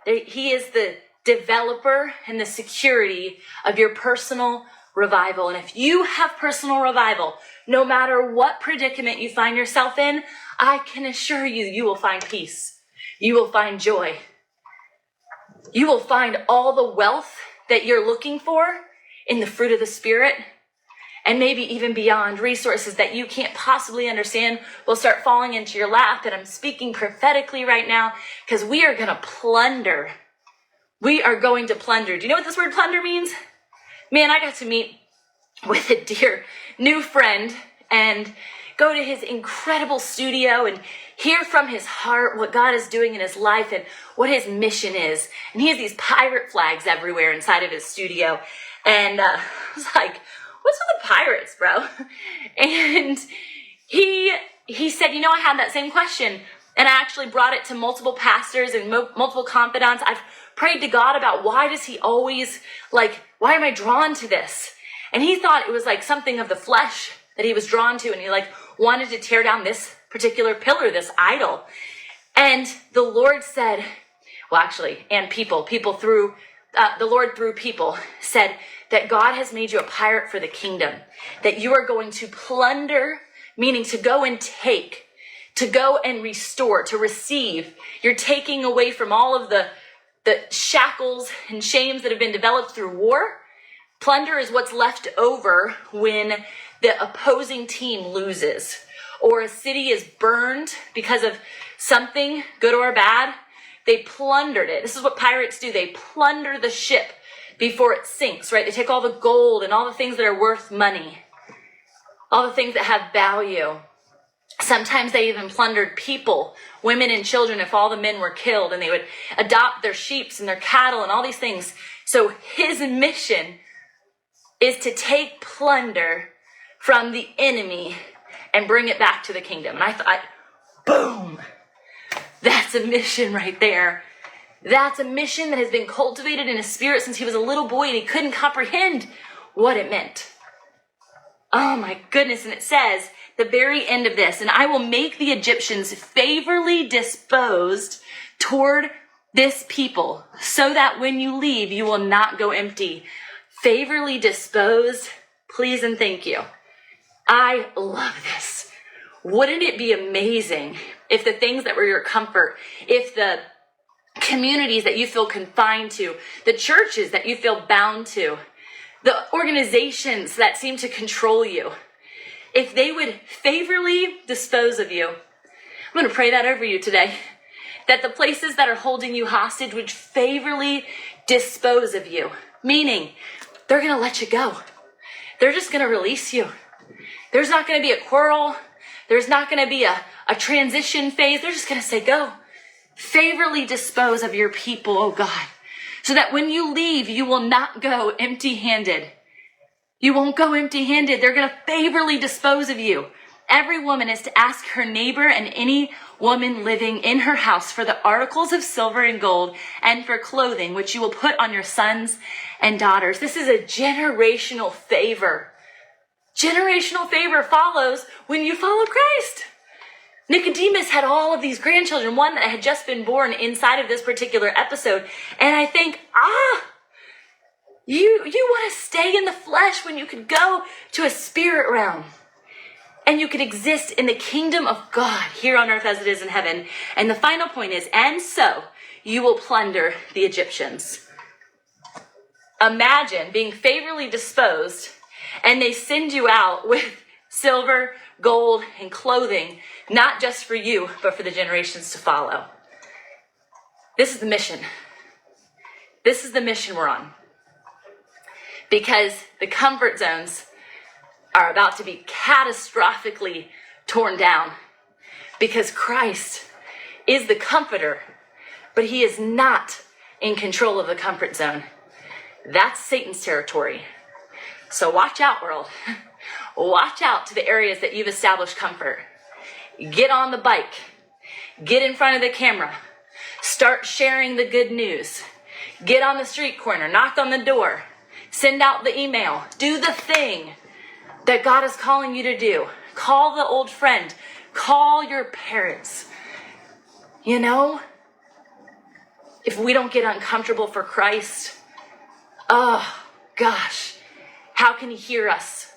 He is the developer and the security of your personal revival. And if you have personal revival, no matter what predicament you find yourself in, I can assure you, you will find peace. You will find joy. You will find all the wealth that you're looking for in the fruit of the Spirit, and maybe even beyond. Resources that you can't possibly understand will start falling into your lap. And I'm speaking prophetically right now because we are going to plunder. We are going to plunder. Do you know what this word plunder means? Man, I got to meet with a dear new friend and go to his incredible studio and hear from his heart what God is doing in his life and what his mission is. And he has these pirate flags everywhere inside of his studio. And I was like, what's with the pirates, bro? And he said, you know, I had that same question. And I actually brought it to multiple pastors and multiple confidants. I've prayed to God about why does he always, why am I drawn to this? And he thought it was like something of the flesh that he was drawn to. And he wanted to tear down this particular pillar, this idol. And the Lord said, and people through, the Lord through people said that God has made you a pirate for the kingdom, that you are going to plunder, meaning to go and take, to go and restore, to receive. You're taking away from all of the shackles and shames that have been developed through war. Plunder is what's left over when the opposing team loses or a city is burned because of something, good or bad. They plundered it. This is what pirates do. They plunder the ship before it sinks, right? They take all the gold and all the things that are worth money, all the things that have value. Sometimes they even plundered people, women and children, if all the men were killed, and they would adopt their sheep and their cattle and all these things. So his mission is to take plunder from the enemy and bring it back to the kingdom. And I thought, boom, that's a mission right there. That's a mission that has been cultivated in his spirit since he was a little boy and he couldn't comprehend what it meant. Oh my goodness. And it says, the very end of this, and I will make the Egyptians favorably disposed toward this people so that when you leave, you will not go empty. Favorably disposed, please and thank you. I love this. Wouldn't it be amazing if the things that were your comfort, if the communities that you feel confined to, the churches that you feel bound to, the organizations that seem to control you, if they would favorably dispose of you? I'm going to pray that over you today. That the places that are holding you hostage would favorably dispose of you. Meaning, they're going to let you go. They're just going to release you. There's not going to be a quarrel. There's not going to be a transition phase. They're just going to say, go. Favorably dispose of your people, oh God. So that when you leave, you will not go empty-handed. You won't go empty-handed. They're going to favorably dispose of you. Every woman is to ask her neighbor and any woman living in her house for the articles of silver and gold and for clothing, which you will put on your sons and daughters. This is a generational favor. Generational favor follows when you follow Christ. Nicodemus had all of these grandchildren, one that had just been born inside of this particular episode. And I think, you want to stay in the flesh when you could go to a spirit realm. And you could exist in the kingdom of God here on earth as it is in heaven. And the final point is, and so you will plunder the Egyptians. Imagine being favorably disposed and they send you out with silver, gold, and clothing, not just for you, but for the generations to follow. This is the mission. This is the mission we're on. Because the comfort zones are about to be catastrophically torn down. Because Christ is the comforter, but he is not in control of the comfort zone. That's Satan's territory. So watch out, world. Watch out to the areas that you've established comfort. Get on the bike. Get in front of the camera. Start sharing the good news. Get on the street corner. Knock on the door. Send out the email. Do the thing that God is calling you to do. Call the old friend. Call your parents. You know, if we don't get uncomfortable for Christ, oh gosh, how can he hear us